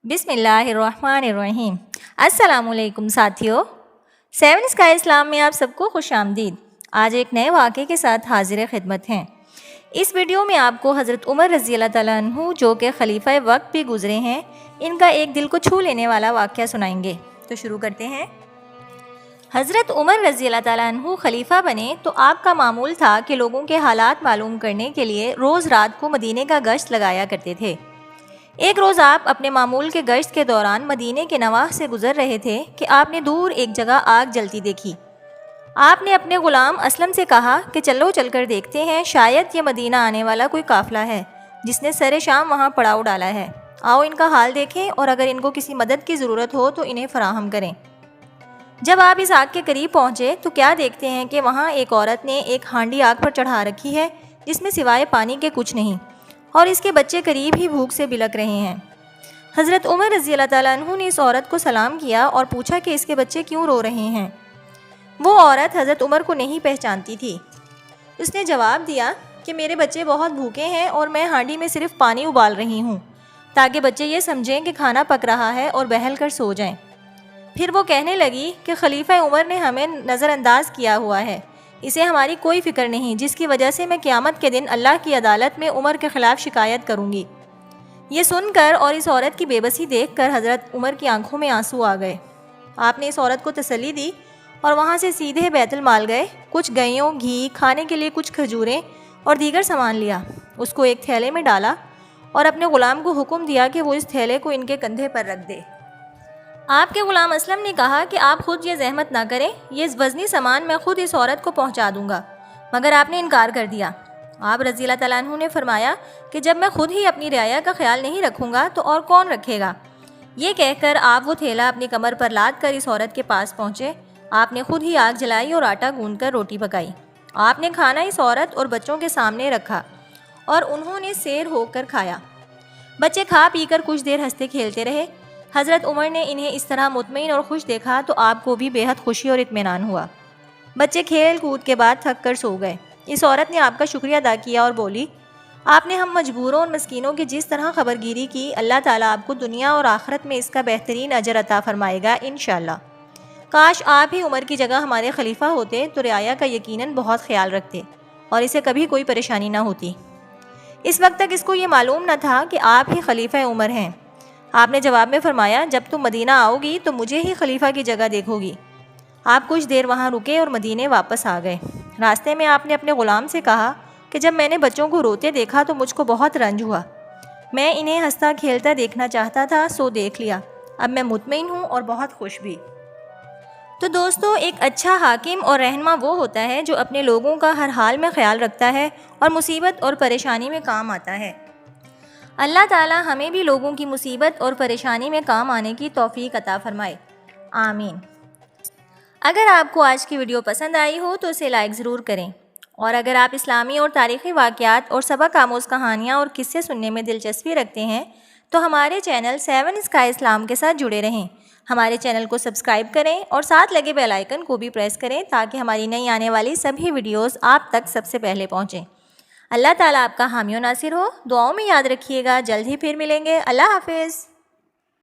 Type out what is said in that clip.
بسم اللہ الرحمن الرحیم۔ السلام علیکم ساتھیو، 7 اسکائی اسلام میں آپ سب کو خوش آمدید۔ آج ایک نئے واقعے کے ساتھ حاضر خدمت ہیں۔ اس ویڈیو میں آپ کو حضرت عمر رضی اللہ تعالیٰ عنہ جو کہ خلیفہ وقت بھی گزرے ہیں، ان کا ایک دل کو چھو لینے والا واقعہ سنائیں گے۔ تو شروع کرتے ہیں۔ حضرت عمر رضی اللہ تعالیٰ عنہ خلیفہ بنے تو آپ کا معمول تھا کہ لوگوں کے حالات معلوم کرنے کے لیے روز رات کو مدینے کا گشت لگایا کرتے تھے۔ ایک روز آپ اپنے معمول کے گشت کے دوران مدینے کے نواح سے گزر رہے تھے کہ آپ نے دور ایک جگہ آگ جلتی دیکھی۔ آپ نے اپنے غلام اسلم سے کہا کہ چلو چل کر دیکھتے ہیں، شاید یہ مدینہ آنے والا کوئی قافلہ ہے جس نے سر شام وہاں پڑاؤ ڈالا ہے۔ آؤ ان کا حال دیکھیں اور اگر ان کو کسی مدد کی ضرورت ہو تو انہیں فراہم کریں۔ جب آپ اس آگ کے قریب پہنچے تو کیا دیکھتے ہیں کہ وہاں ایک عورت نے ایک ہانڈی آگ پر چڑھا رکھی ہے جس میں سوائے پانی کے کچھ نہیں، اور اس کے بچے قریب ہی بھوک سے بلک رہے ہیں۔ حضرت عمر رضی اللہ تعالیٰ عنہ نے اس عورت کو سلام کیا اور پوچھا کہ اس کے بچے کیوں رو رہے ہیں۔ وہ عورت حضرت عمر کو نہیں پہچانتی تھی۔ اس نے جواب دیا کہ میرے بچے بہت بھوکے ہیں اور میں ہانڈی میں صرف پانی ابال رہی ہوں تاکہ بچے یہ سمجھیں کہ کھانا پک رہا ہے اور بہل کر سو جائیں۔ پھر وہ کہنے لگی کہ خلیفہ عمر نے ہمیں نظر انداز کیا ہوا ہے، اسے ہماری کوئی فکر نہیں، جس کی وجہ سے میں قیامت کے دن اللہ کی عدالت میں عمر کے خلاف شکایت کروں گی۔ یہ سن کر اور اس عورت کی بے بسی دیکھ کر حضرت عمر کی آنکھوں میں آنسو آ گئے۔ آپ نے اس عورت کو تسلی دی اور وہاں سے سیدھے بیت المال گئے، کچھ گئیوں، گھی، کھانے کے لیے کچھ کھجوریں اور دیگر سامان لیا، اس کو ایک تھیلے میں ڈالا اور اپنے غلام کو حکم دیا کہ وہ اس تھیلے کو ان کے کندھے پر رکھ دے۔ آپ کے غلام اسلم نے کہا کہ آپ خود یہ زحمت نہ کریں، یہ وزنی سامان میں خود اس عورت کو پہنچا دوں گا، مگر آپ نے انکار کر دیا۔ آپ رضی اللہ تعالیٰ عنہ نے فرمایا کہ جب میں خود ہی اپنی رعایا کا خیال نہیں رکھوں گا تو اور کون رکھے گا؟ یہ کہہ کر آپ وہ تھیلا اپنی کمر پر لاد کر اس عورت کے پاس پہنچے۔ آپ نے خود ہی آگ جلائی اور آٹا گوندھ کر روٹی پکائی۔ آپ نے کھانا اس عورت اور بچوں کے سامنے رکھا اور انہوں نے سیر ہو کر کھایا۔ بچے کھا پی کر کچھ دیر ہنستے کھیلتے رہے۔ حضرت عمر نے انہیں اس طرح مطمئن اور خوش دیکھا تو آپ کو بھی بے حد خوشی اور اطمینان ہوا۔ بچے کھیل کود کے بعد تھک کر سو گئے۔ اس عورت نے آپ کا شکریہ ادا کیا اور بولی، آپ نے ہم مجبوروں اور مسکینوں کی جس طرح خبرگیری کی، اللہ تعالیٰ آپ کو دنیا اور آخرت میں اس کا بہترین اجر عطا فرمائے گا انشاءاللہ۔ کاش آپ ہی عمر کی جگہ ہمارے خلیفہ ہوتے تو رعایا کا یقیناً بہت خیال رکھتے اور اسے کبھی کوئی پریشانی نہ ہوتی۔ اس وقت تک اس کو یہ معلوم نہ تھا کہ آپ ہی خلیفہ عمر ہیں۔ آپ نے جواب میں فرمایا، جب تم مدینہ آؤ گی تو مجھے ہی خلیفہ کی جگہ دیکھو گی۔ آپ کچھ دیر وہاں رکے اور مدینے واپس آ گئے۔ راستے میں آپ نے اپنے غلام سے کہا کہ جب میں نے بچوں کو روتے دیکھا تو مجھ کو بہت رنج ہوا، میں انہیں ہنستا کھیلتا دیکھنا چاہتا تھا، سو دیکھ لیا، اب میں مطمئن ہوں اور بہت خوش بھی۔ تو دوستو، ایک اچھا حاکم اور رہنما وہ ہوتا ہے جو اپنے لوگوں کا ہر حال میں خیال رکھتا ہے اور مصیبت اور پریشانی میں کام آتا ہے۔ اللہ تعالیٰ ہمیں بھی لوگوں کی مصیبت اور پریشانی میں کام آنے کی توفیق عطا فرمائے، آمین۔ اگر آپ کو آج کی ویڈیو پسند آئی ہو تو اسے لائک ضرور کریں، اور اگر آپ اسلامی اور تاریخی واقعات اور سبق آموز کہانیاں اور قصے سننے میں دلچسپی رکھتے ہیں تو ہمارے چینل 7 اسکائی اسلام کے ساتھ جڑے رہیں۔ ہمارے چینل کو سبسکرائب کریں اور ساتھ لگے بیل آئیکن کو بھی پریس کریں تاکہ ہماری نئی آنے والی سبھی ویڈیوز آپ تک سب سے پہلے پہنچیں۔ اللہ تعالیٰ آپ کا حامی و ناصر ہو۔ دعاؤں میں یاد رکھیے گا، جلد ہی پھر ملیں گے۔ اللہ حافظ۔